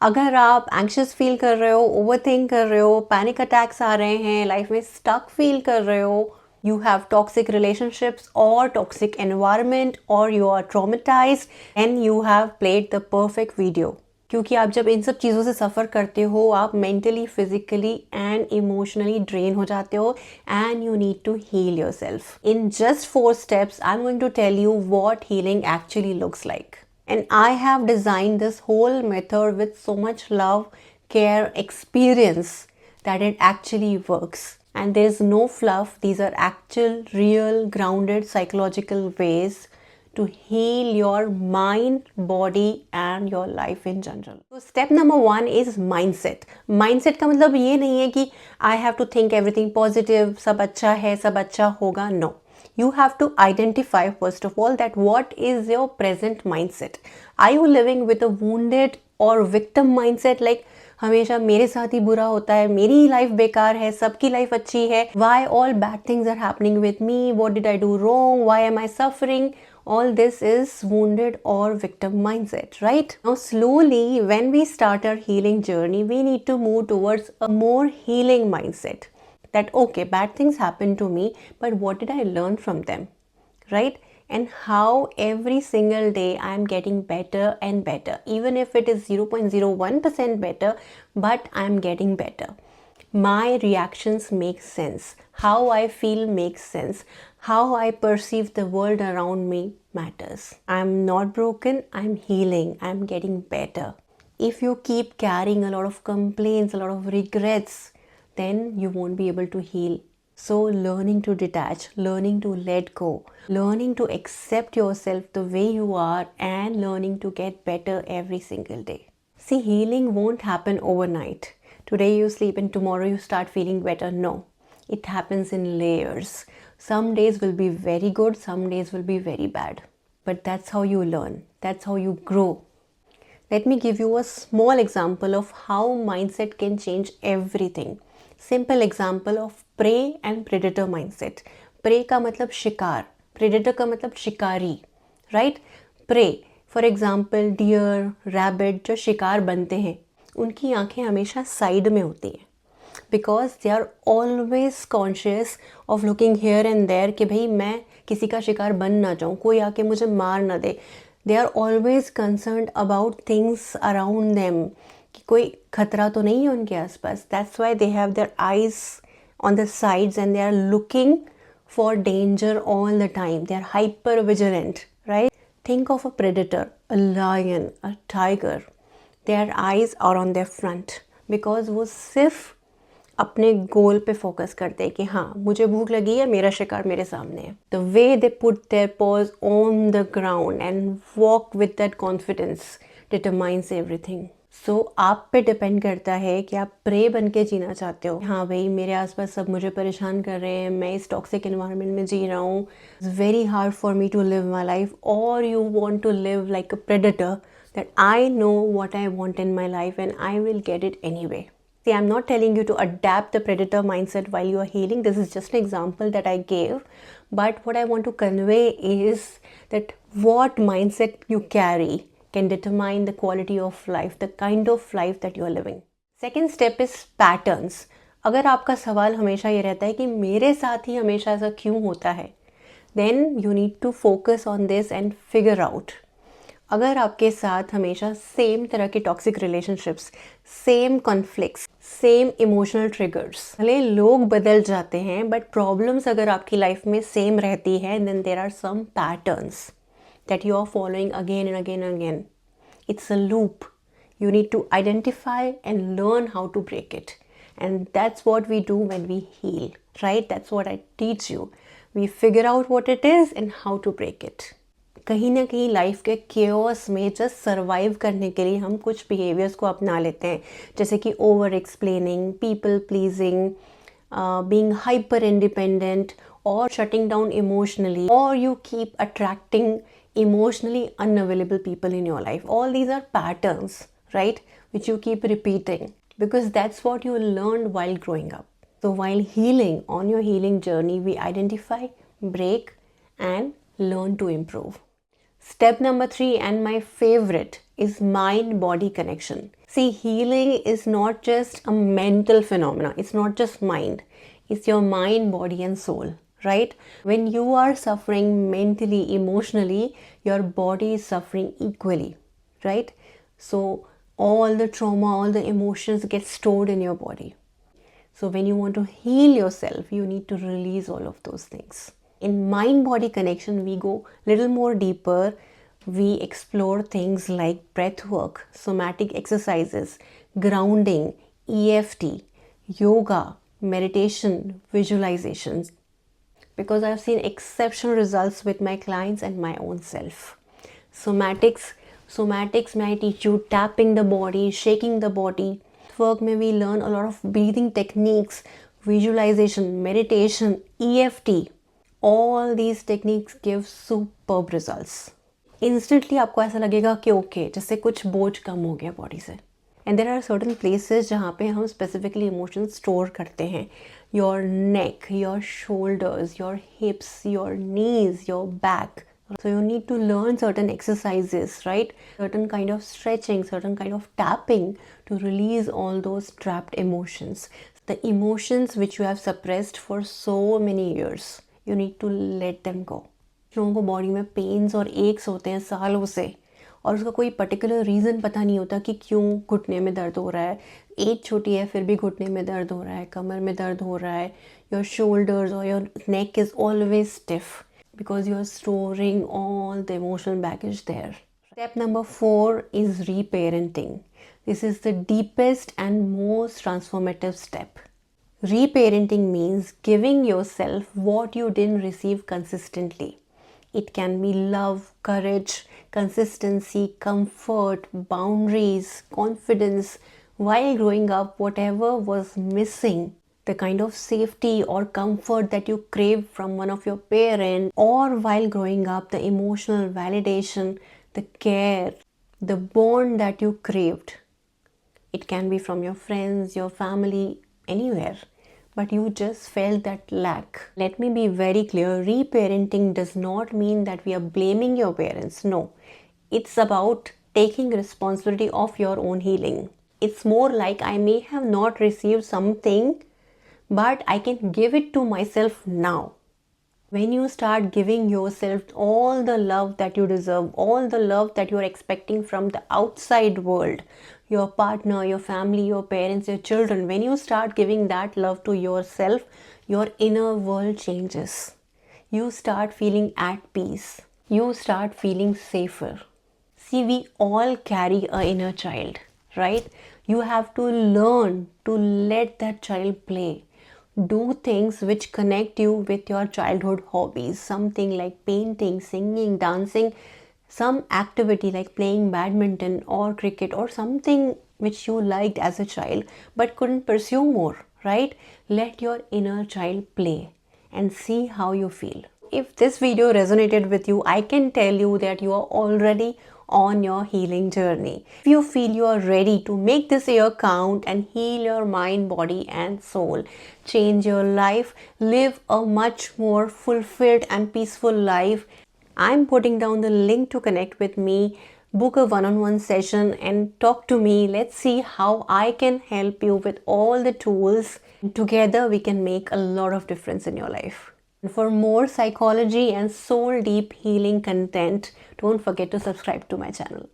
अगर आप anxious feel कर रहे हो, ओवरथिंक कर रहे हो, पैनिक अटैक्स आ रहे हैं, लाइफ में स्टक फील कर रहे हो, you have toxic relationships or toxic environment or you are traumatized and you have played the perfect video. क्योंकि आप जब इन सब चीज़ों से सफ़र करते हो आप mentally physically and emotionally drain हो जाते हो and you need to heal yourself. In just 4 steps I am going to tell you what healing actually looks like. And I have designed this whole method with so much love, care, experience that it actually works. And there is no fluff. These are actual, real, grounded psychological ways to heal your mind, body and your life in general. So step number 1 is mindset. Mindset का मतलब ये नहीं है कि I have to think everything positive, सब अच्छा है, सब अच्छा होगा. No. You have to identify first of all that what is your present mindset. Are you living with a wounded or victim mindset like हमेशा मेरे साथ ही बुरा होता है, मेरी ही लाइफ बेकार है, सबकी लाइफ अच्छी है, why all bad things are happening with me, what did I do wrong, why am I suffering? All this is wounded or victim mindset, right? Now slowly when we start our healing journey, we need to move towards a more healing mindset. That okay, bad things happen to me, but what did I learn from them, right? And how every single day I am getting better and better, even if it is 0.01% better, but I am getting better. My reactions make sense, how I feel makes sense, how I perceive the world around me matters. I am not broken, I am healing, I am getting better. If you keep carrying a lot of complaints, a lot of regrets, then you won't be able to heal. So learning to detach, learning to let go, learning to accept yourself the way you are and learning to get better every single day. See, healing won't happen overnight. Today you sleep and tomorrow you start feeling better. No, it happens in layers. Some days will be very good, some days will be very bad. But that's how you learn, that's how you grow. Let me give you a small example of how mindset can change everything. Simple example of prey and predator mindset. Prey का मतलब शिकार, predator का मतलब शिकारी, right? Prey, for example, deer, rabbit जो शिकार बनते हैं, उनकी आंखें हमेशा साइड में होती हैं. Because they are always conscious of looking here and there कि भाई मैं किसी का शिकार बन ना जाऊँ, कोई आके मुझे मार ना दे. They are always concerned about things around them. कि कोई खतरा तो नहीं है उनके आसपास. That's why they have their eyes on the sides and they are looking for danger all the time. They are hyper vigilant, right? Think of a predator, a lion, a tiger. Their eyes are on their front because वो सिर्फ अपने गोल पे focus करते हैं कि हाँ मुझे भूख लगी है, मेरा शिकार मेरे सामने है. The way they put their paws on the ground and walk with that confidence determines everything. So आप पे डिपेंड करता है कि आप प्रे बन के जीना चाहते हो. हाँ भाई मेरे आसपास सब मुझे परेशान कर रहे हैं, मैं इस टॉक्सिक एनवायरनमेंट में जी रहा हूँ, it's very hard for me to live my life. और you want to live like a predator that I know what I want in my life and I will get it anyway. See, I'm not telling you to adapt the predator mindset while you are healing. This is just an example that I gave. But what I want to convey is that what mindset you carry can determine the quality of life, the kind of life that you are living. Second step is patterns. अगर आपका सवाल हमेशा ये रहता है कि मेरे साथ ही हमेशा ऐसा क्यों होता है, then you need to focus on this and figure out. अगर आपके साथ हमेशा सेम तरह के toxic relationships, same conflicts, same emotional triggers, भले लोग बदल जाते हैं बट प्रॉब्लम्स अगर आपकी लाइफ में सेम रहती है, then there are some patterns that you are following again and again and again. It's a loop. You need to identify and learn how to break it. And that's what we do when we heal, right? That's what I teach you. We figure out what it is and how to break it. कहीं ना कहीं life के chaos में just survive करने के लिए हम कुछ बिहेवियर्स को अपना लेते हैं, जैसे कि over explaining, people pleasing, being hyper independent और शटिंग डाउन इमोशनली, और you keep attracting emotionally unavailable people in your life. All these are patterns, right, which you keep repeating because that's what you learned while growing up. So while healing, on your healing journey, we identify, break and learn to improve. Step number 3 and my favorite is mind-body connection. See, healing is not just a mental phenomena. It's not just mind. It's your mind, body and soul, right? When you are suffering mentally, emotionally, your body is suffering equally, right? So all the trauma, all the emotions get stored in your body. So when you want to heal yourself, you need to release all of those things. In mind-body connection, we go a little more deeper. We explore things like breath work, somatic exercises, grounding, EFT, yoga, meditation, visualizations. Because I've seen exceptional results with my clients and my own self. Somatics may teach you tapping the body, shaking the body. Work may we learn a lot of breathing techniques, visualization, meditation, EFT. All these techniques give superb results. Instantly आपको ऐसा लगेगा कि okay जैसे कुछ बोझ कम हो गया body से. And there are certain places जहाँ पे हम specifically emotions store करते हैं. Your neck, your shoulders, your hips, your knees, your back. So you need to learn certain exercises, right? Certain kind of stretching, certain kind of tapping to release all those trapped emotions. The emotions which you have suppressed for so many years. You need to let them go. लोगों को body में pens और x होते हैं सालों से और उसका कोई पर्टिकुलर रीज़न पता नहीं होता कि क्यों घुटने में दर्द हो रहा है. एज छोटी है फिर भी घुटने में दर्द हो रहा है, कमर में दर्द हो रहा है. योर शोल्डर्स और your neck is always stiff because you are storing all the emotional baggage there. Step number 4 is reparenting. This is the deepest and most transformative step. Reparenting means giving yourself what you didn't receive consistently. It can be love, courage, consistency, comfort, boundaries, confidence. While growing up, whatever was missing, the kind of safety or comfort that you crave from one of your parents, or while growing up, the emotional validation, the care, the bond that you craved. It can be from your friends, your family, anywhere, but you just felt that lack. Let me be very clear, reparenting does not mean that we are blaming your parents. No, it's about taking responsibility of your own healing. It's more like I may have not received something, but I can give it to myself now. When you start giving yourself all the love that you deserve, all the love that you are expecting from the outside world, your partner, your family, your parents, your children, when you start giving that love to yourself, your inner world changes. You start feeling at peace. You start feeling safer. See, we all carry an inner child, right? You have to learn to let that child play. Do things which connect you with your childhood hobbies, something like painting, singing, dancing, some activity like playing badminton or cricket or something which you liked as a child but couldn't pursue more, right? Let your inner child play and see how you feel. If this video resonated with you, I can tell you that you are already on your healing journey. If you feel you are ready to make this year count and heal your mind, body and soul, change your life, live a much more fulfilled and peaceful life, I'm putting down the link to connect with me, book a one-on-one session and talk to me. Let's see how I can help you with all the tools. Together we can make a lot of difference in your life. And for more psychology and soul deep healing content, don't forget to subscribe to my channel.